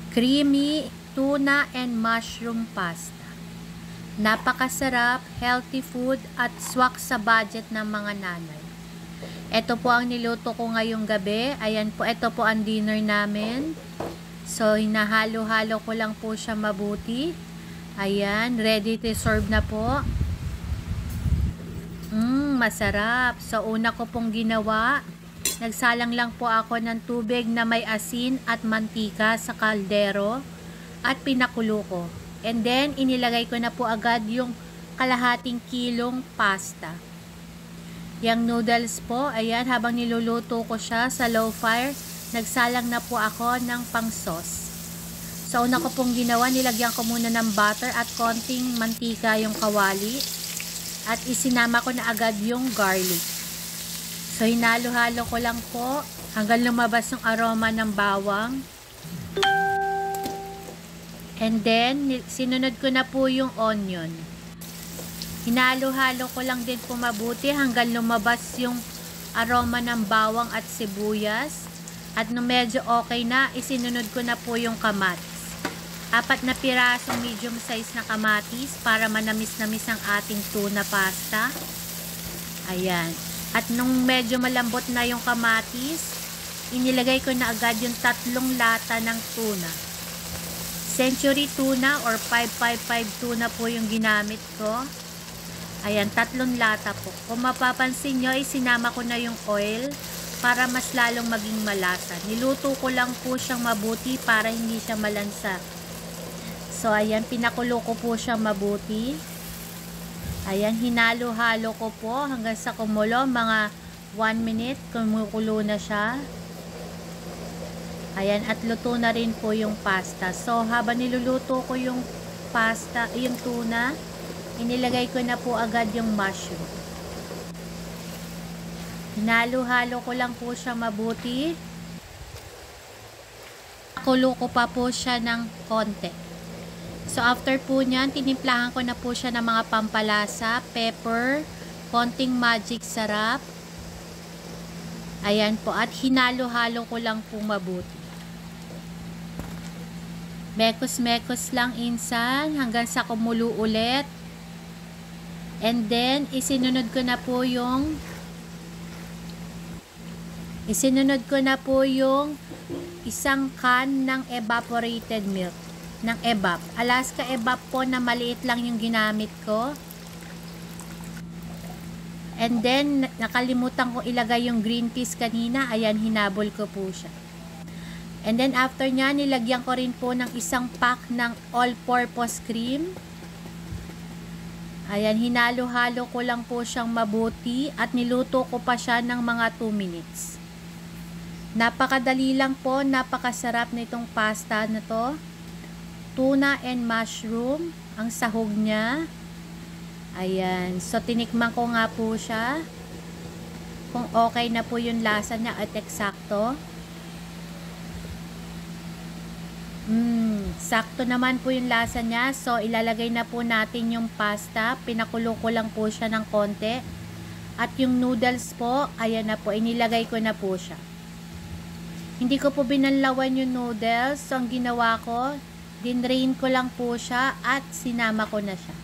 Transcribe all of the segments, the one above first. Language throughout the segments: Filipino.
Creamy tuna and mushroom pasta. Napakasarap, healthy food at swak sa budget ng mga nanay. Ito po ang niluto ko ngayong gabi. Ayan po, ito po ang dinner namin. So, hinahalo-halo ko lang po siya mabuti. Ayan, ready to serve na po. Masarap. So, una ko pong ginawa, nagsalang lang po ako ng tubig na may asin at mantika sa kaldero at pinakulo ko. And then, inilagay ko na po agad yung kalahating kilong pasta. Yang noodles po, ayan, habang niluluto ko siya sa low fire, nagsalang na po ako ng pang-sauce. So, una ko pong ginawa, nilagyan ko muna ng butter at konting mantika yung kawali. At isinama ko na agad yung garlic. So, hinalo-halo ko lang po hanggang lumabas yung aroma ng bawang. And then, sinunod ko na po yung onion. Hinalo-halo ko lang din po mabuti hanggang lumabas yung aroma ng bawang at sibuyas. At nung medyo okay na, isinunod ko na po yung kamatis. 4 na pirasong medium size na kamatis para manamis-namis ang ating tuna pasta. Ayan. At nung medyo malambot na yung kamatis, inilagay ko na agad yung 3 lata ng tuna. Century tuna or 555 tuna po yung ginamit ko. Ayan, 3 lata po. Kung mapapansin nyo, isinama ko na yung oil para mas lalong maging malasa. Niluto ko lang po siyang mabuti para hindi siya malansa. So, ayan, pinakulo ko po siya mabuti. Ayan, hinalo-halo ko po hanggang sa kumulo. Mga 1 minute, kumukulo na siya. Ayan, at luto na rin po yung pasta. So, habang niluluto ko yung pasta, yung tuna, inilagay ko na po agad yung mushroom. Hinalo-halo ko lang po siya mabuti. Kulo ko pa po siya ng konti. So, after po nyan, tinimplahan ko na po siya ng mga pampalasa, pepper, konting magic sarap. Ayan po, at hinalo-halo ko lang po mabuti. Mekos-mekos lang insan hanggang sa kumulo ulit. And then, isinunod ko na po yung isang can ng evaporated milk. Ng evap. Alaska evap po na maliit lang yung ginamit ko. And then, nakalimutan ko ilagay yung green peas kanina. Ayan, hinabol ko po siya. And then, after nya, nilagyan ko rin po ng 1 pack ng all-purpose cream. Ayan, hinalo-halo ko lang po siyang mabuti at niluto ko pa siya ng mga 2 minutes. Napakadali lang po, napakasarap nitong pasta na to. Tuna and mushroom, ang sahog niya. Ayan, so tinikman ko nga po siya. Kung okay na po yung lasa niya at eksakto. Sakto naman po yung lasa niya. So, ilalagay na po natin yung pasta. Pinakulo ko lang po siya ng konti. At yung noodles po, ayan na po, inilagay ko na po siya. Hindi ko po binanlawan yung noodles. So, ang ginawa ko, dinrain ko lang po siya at sinama ko na siya.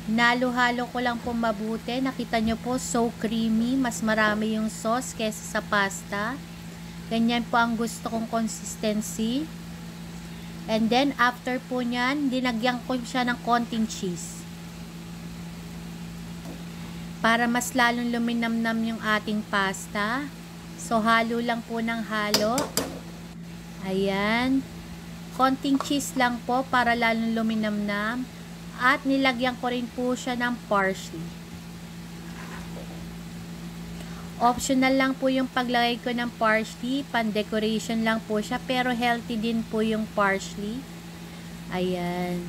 Hinalo-halo ko lang po mabuti. Nakita nyo po, so creamy. Mas marami yung sauce kesa sa pasta. Ganyan po ang gusto kong consistency. And then, after po nyan, dinagyan ko siya ng konting cheese. Para mas lalong luminamnam yung ating pasta. So, halo lang po ng halo. Ayan. Konting cheese lang po para lalong luminamnam. At nilagyan ko rin po siya ng parsley. Optional lang po yung paglagay ko ng parsley. Pan-decoration lang po siya. Pero healthy din po yung parsley. Ayan.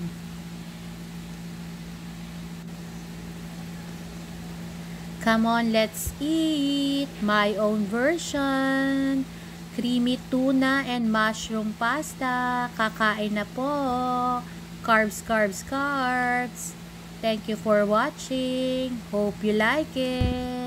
Come on, let's eat my own version. Creamy tuna and mushroom pasta. Kakain na po. Carbs, carbs, carbs. Thank you for watching. Hope you like it.